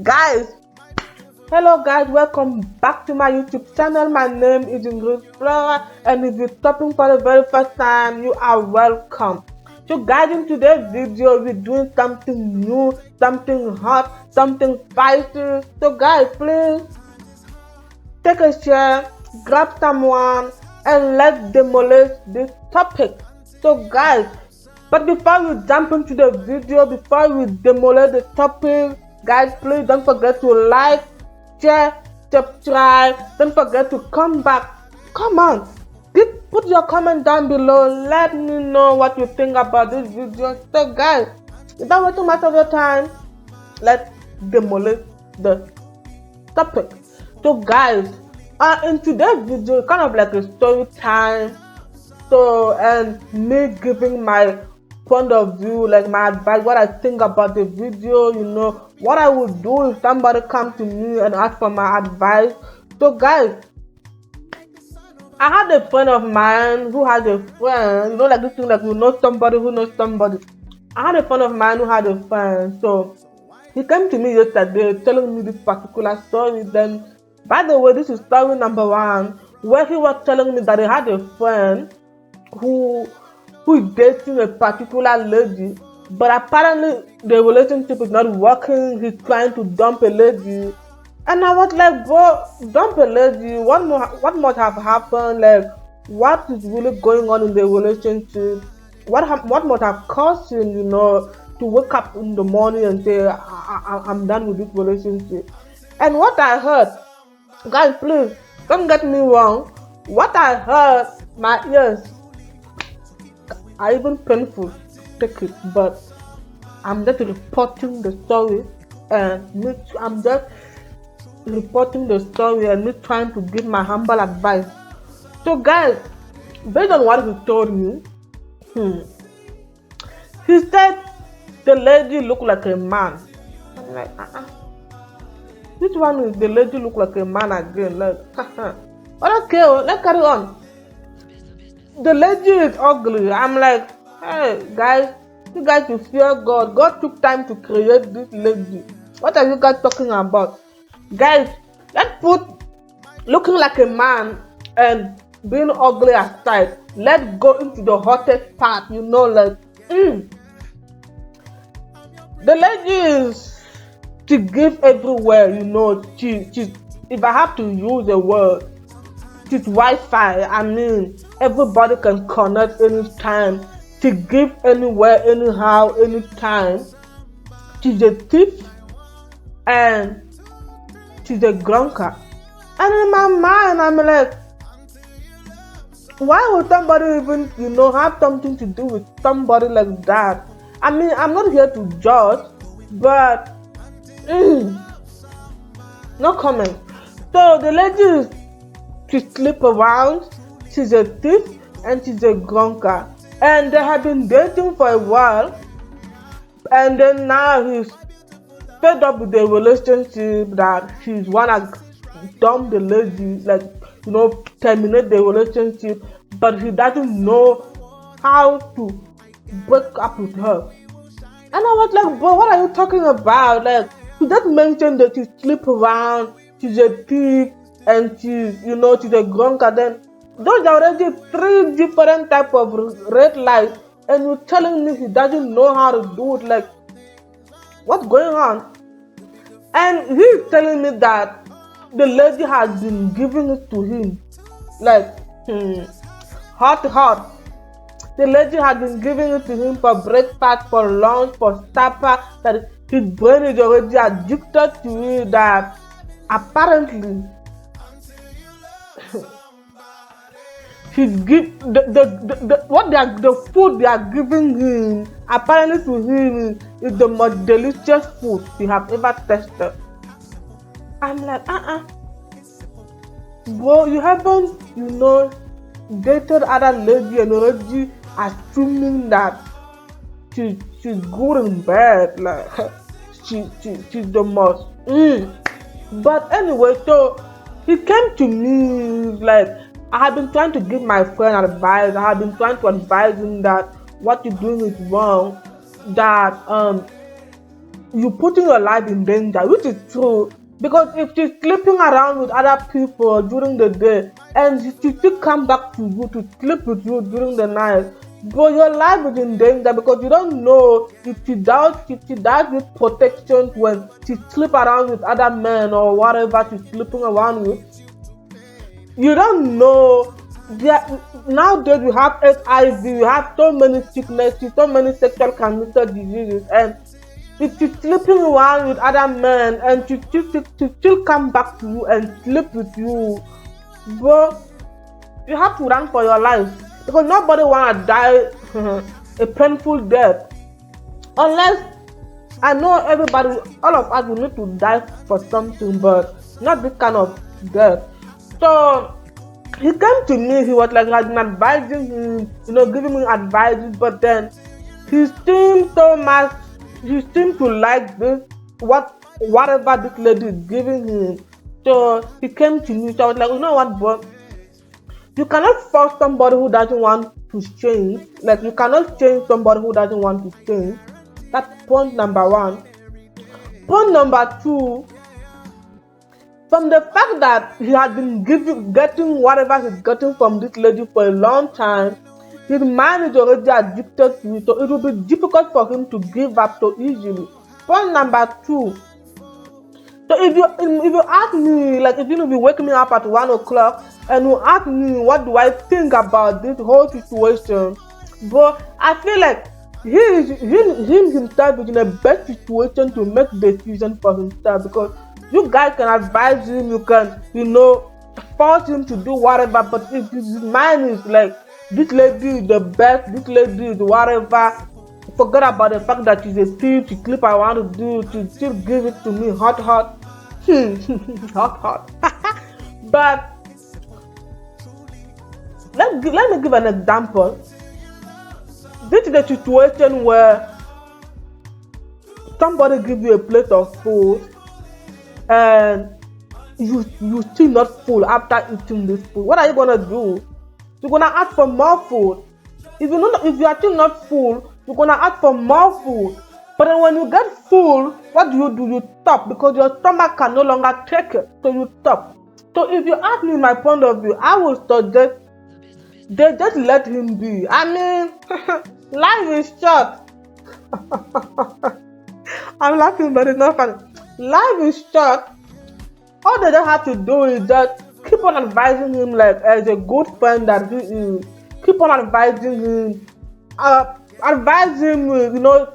Guys, hello guys, welcome back to my YouTube channel. My name is Ingrid Flora, and if you're stopping for the very first time, you are welcome. So guys, in today's video, we're doing something new, something hot, something spicy. So guys, please take a share, grab someone, and let's demolish this topic. So guys, but before we jump into the video, before we demolish the topic, guys, please don't forget to like, share, subscribe. Don't forget to come back. Come on, put your comment down below. Let me know what you think about this video. So guys, without wasting much of your time, let's demolish the topic. So guys, in today's video, kind of like a story time. So, and me giving my point of view, like my advice, what I think about the video, what I would do if somebody come to me and ask for my advice. So guys, I had a friend of mine who had a friend, like this thing, like you know somebody who knows somebody. I had a friend of mine who had a friend, so he came to me yesterday telling me this particular story. Then, by the way, this is story number 1, where he was telling me that he had a friend who is dating a particular lady, but apparently the relationship is not working. He's trying to dump a lady, and I was like, bro, dump a lady? What must have happened? Like, what is really going on in the relationship? What must have caused him, to wake up in the morning and say, I'm done with this relationship? And what I heard, guys, please don't get me wrong. What I heard, my ears are even painful to take it, but I'm just reporting the story, and I'm just reporting the story and me trying to give my humble advice. So guys, based on what he told me, he said the lady looked like a man. I'm like, which one is the lady look like a man again? Like, but okay, let's carry on. The lady is ugly. I'm like, hey guys, you guys should fear God. God took time to create this lady. What are you guys talking about? Guys, let's put looking like a man and being ugly aside. Let's go into the hottest part, like, the lady is, she gives everywhere, she's, if I have to use a word, she's Wi-Fi. I mean, everybody can connect anytime. She gives anywhere, anyhow, anytime. She's a thief and she's a drunkard. And in my mind, I'm like, why would somebody even, have something to do with somebody like that? I mean, I'm not here to judge, but no comment. So the lady, she sleep around, she's a thief, and she's a drunkard. And they have been dating for a while, and then now he's fed up with the relationship, that he's wanna dump the lady, like, terminate the relationship, but he doesn't know how to break up with her. And I was like, bro, what are you talking about? Like, you just mentioned that she sleep around, she's a thief, and she's, she's a drunkard. Then those are already 3 different type of red lights, and you're telling me he doesn't know how to do it. Like, what's going on? And he's telling me that the lady has been giving it to him, like, hot. The lady has been giving it to him for breakfast, for lunch, for supper, that his brain is already addicted to it, that apparently he's the food they are giving him, apparently to him, is the most delicious food he has ever tasted. I'm like, bro, you haven't, dated other lady and already assuming that she's good in bed, like she's the most. But anyway, so he came to me, like, I have been trying to give my friend advice. I have been trying to advise him that what you're doing is wrong, that you putting your life in danger, which is true. Because if she's sleeping around with other people during the day and she still come back to you to sleep with you during the night, but your life is in danger because you don't know if she does with protection when she sleep around with other men or whatever she's sleeping around with. You don't know. Nowadays we have HIV, we have so many sicknesses, so many sexual transmitted diseases, and if she's sleeping around with other men and she still come back to you and sleep with you, bro, you have to run for your life because nobody wanna die a painful death. Unless I know everybody, all of us will need to die for something, but not this kind of death. So he came to me, he was like, I've been advising him, giving me advices, but then he seemed so much, he seemed to like this, whatever this lady is giving him. So he came to me, so I was like, you know what, bro? You cannot force somebody who doesn't want to change. Like, you cannot change somebody who doesn't want to change. That's point number one. Point number two, from the fact that he had been getting whatever he's getting from this lady for a long time, his mind is already addicted to it, so it will be difficult for him to give up so easily. Point number two. So if you ask me, like if you wake me up at 1 o'clock and you ask me what do I think about this whole situation, but I feel like he himself is in a best situation to make decisions for himself because you guys can advise him, you can, force him to do whatever, but if his mind is like, this lady is the best, this lady is whatever, forget about the fact that she's a thief, she clip I want to do, she still give it to me hot. hot. But let me give an example. This is a situation where somebody give you a plate of food and you still not full after eating this food. What are you gonna do? You're gonna ask for more food. If you are still not full, you're gonna ask for more food. But then when you get full, what do? You stop because your stomach can no longer take it. So you stop. So if you ask me my point of view, I will suggest they just let him be. I mean, life is short. I'm laughing, but it's not funny. Life is short. All they just have to do is just keep on advising him like as a good friend that he is. Keep on advising him. Advise him,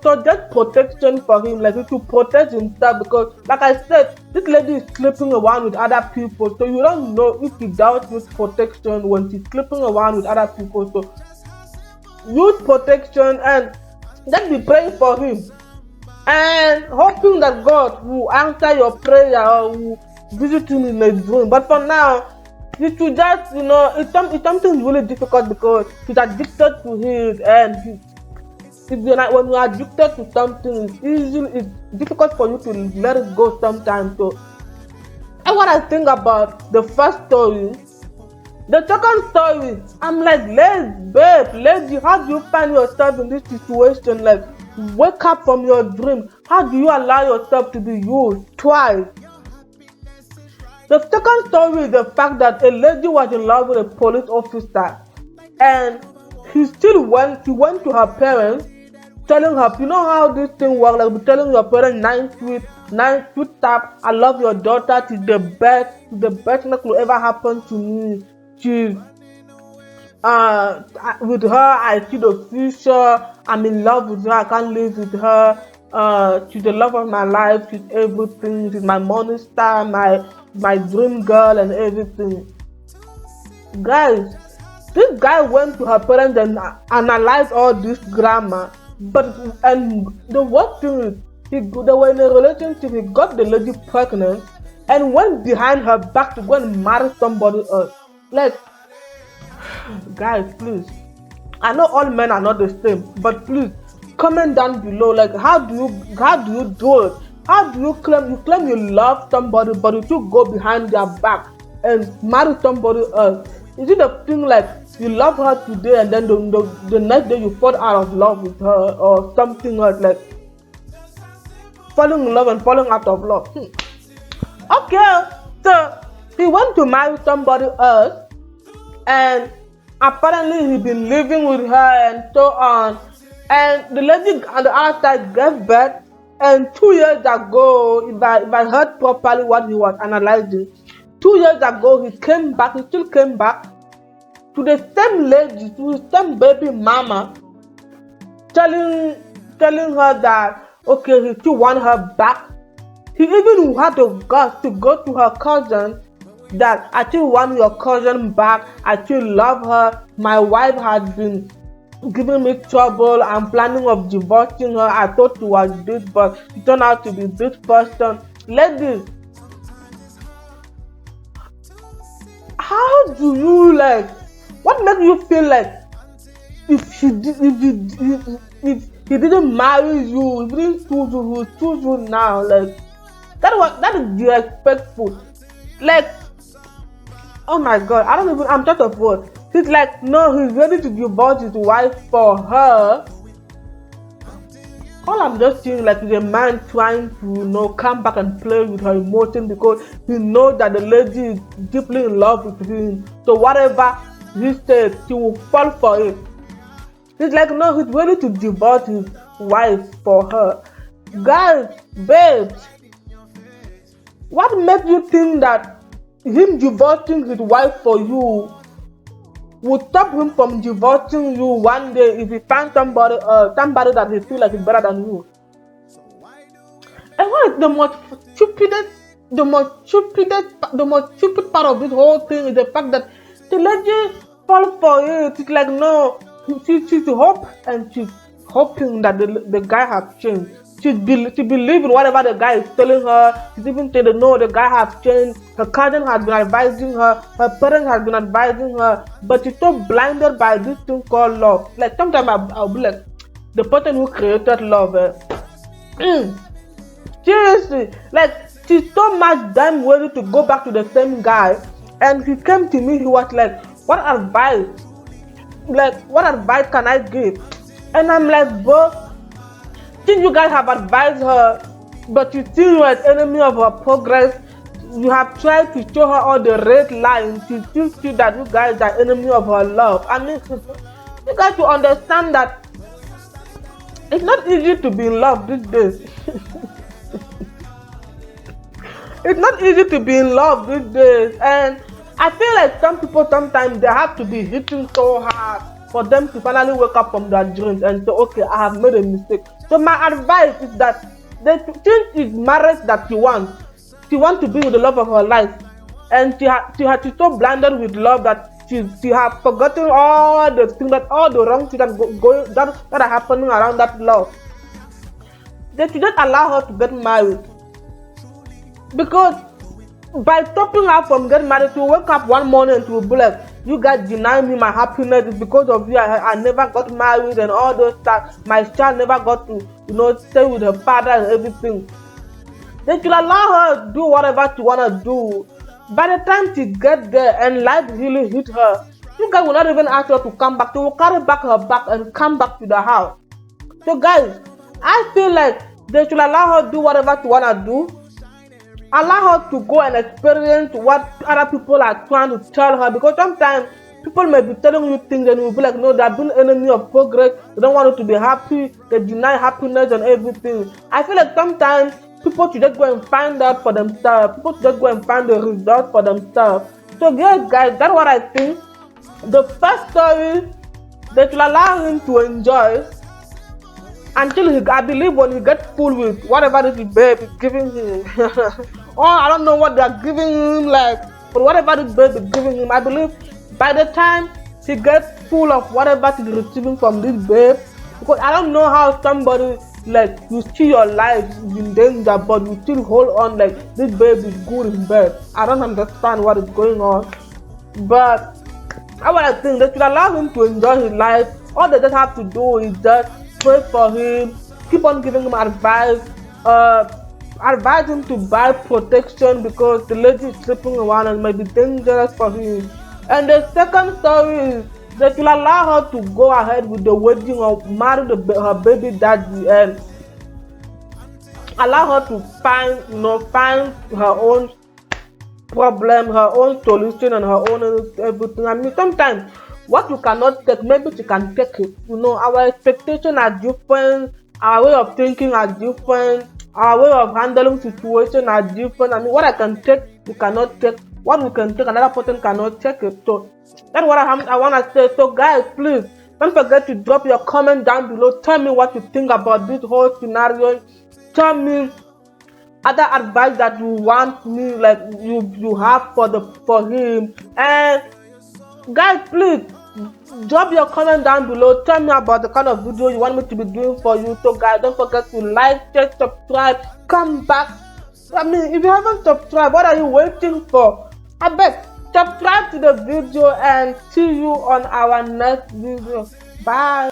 so just protection for him, like to protect himself because, like I said, this lady is sleeping around with other people, so you don't know if he does use protection when she's sleeping around with other people. So use protection and just be praying for him and hoping that God will answer your prayer or will visit him in a dream. But for now, you should just, it's something really difficult because he's addicted to it, and when you are addicted to something, it's difficult for you to let it go sometimes. So, and what I think about the first story, the second story, I'm like, lady, how do you find yourself in this situation? Like, wake up from your dream. How do you allow yourself to be used twice? The second story is the fact that a lady was in love with a police officer, and she went to her parents, telling her, you know how this thing works, like telling your parents nice sweet tap, I love your daughter, she's the best thing that could ever happen to me. She's with her I see the future, I'm in love with her, I can't live with her. She's the love of my life, she's everything, she's my morning star, my dream girl and everything. Guys, this guy went to her parents and analyzed all this grammar. And the worst thing is, they were in a relationship, he got the lady pregnant and went behind her back to go and marry somebody else. Like, guys, please. I know all men are not the same, but please comment down below. Like, how do you do it? How do you claim you love somebody, but you still go behind their back and marry somebody else? Is it a thing like you love her today and then the next day you fall out of love with her or something else? Like, falling in love and falling out of love. Okay, so he went to marry somebody else, and apparently he been living with her and so on. And the lady on the other side gave birth, and 2 years ago, if I heard properly what he was analyzing, 2 years ago he came back, he still came back to the same lady, to the same baby mama, telling her that okay, he still want her back. He even had the guts to go to her cousin that I still want your cousin back. I still love her. My wife has been giving me trouble. I'm planning of divorcing her. I thought it was this, but it turned out to be this person. Ladies, how do you like? What makes you feel like if he didn't marry you, if he didn't choose you, he will choose you now? Like that is disrespectful. Like, oh my God, I'm just of what. He's like, no, he's ready to divorce his wife for her. All I'm just seeing like is a man trying to come back and play with her emotion because he knows that the lady is deeply in love with him. So whatever he says, she will fall for it. He's like, no, he's ready to divorce his wife for her. Guys, babes, what makes you think that him divorcing his wife for you would stop him from divorcing you one day if he finds somebody that he feels like is better than you? And what is the most stupid part of this whole thing is the fact that the lady fall for it. It's like, no, she's hoping that the guy has changed. She believes in whatever the guy is telling her. She's even saying, no, the guy has changed. Her cousin has been advising her. Her parents have been advising her. But she's so blinded by this thing called love. Like, sometimes I'll be like, the person who created love. Seriously. Like, she's so much damn ready to go back to the same guy. And he came to me, he was like, what advice can I give? And I'm like, bro, since you guys have advised her, but you still are an enemy of her progress, you have tried to show her all the red lines, you still see that you guys are enemy of her love. I mean, you guys to understand that it's not easy to be in love these days. It's not easy to be in love these days, and I feel like some people sometimes they have to be hitting so hard for them to finally wake up from their dreams and say, okay, I have made a mistake. So my advice is that since it's marriage that she wants to be with the love of her life, and she's so blinded with love that she has forgotten all the things, all the wrong things that are happening around that love. They should just allow her to get married, because by stopping her from getting married, she will wake up one morning and she will be like, you guys deny me my happiness. It's because of you I never got married and all those stuff. My child never got to stay with her father and everything. They should allow her to do whatever she wanna do. By the time she gets there and life really hit her, you guys will not even ask her to come back. She will carry back her back and come back to the house. So guys, I feel like they should allow her to do whatever she wanna do. Allow her to go and experience what other people are trying to tell her, because sometimes people may be telling you things and you'll be like, no, they've been enemy of progress, they don't want you to be happy, they deny happiness and everything. I feel like sometimes people should just go and find out for themselves, people should just go and find the results for themselves. So yes guys, that's what I think. The first story, they should allow him to enjoy until I believe when he gets full with whatever this babe is giving him. Or I don't know what they're giving him, like, but whatever this babe is giving him, I believe by the time he gets full of whatever he's receiving from this babe, because I don't know how somebody, like, you see your life is in danger but you still hold on like this babe is good in bed. I don't understand what is going on, but I think they should allow him to enjoy his life. All they just have to do is just pray for him, keep on giving him advice, advise him to buy protection because the lady is sleeping around and might be dangerous for him. And the second story is that will allow her to go ahead with the wedding or marry her baby daddy. And allow her to find, find her own problem, her own solution, and her own everything. I mean, sometimes what you cannot take, maybe she can take it. Our expectations are different, our way of thinking are different, our way of handling situation are different. I mean, what I can take, you cannot take. What we can take, another person cannot take it. So that's what I want to say. So, guys, please don't forget to drop your comment down below. Tell me what you think about this whole scenario. Tell me other advice that you want me, like you have for him. And guys, please drop your comment down below. Tell me about the kind of video you want me to be doing for you. So guys, don't forget to like, share, subscribe, come back. I mean, if you haven't subscribed, what are you waiting for? I bet subscribe to the video and see you on our next video. Bye.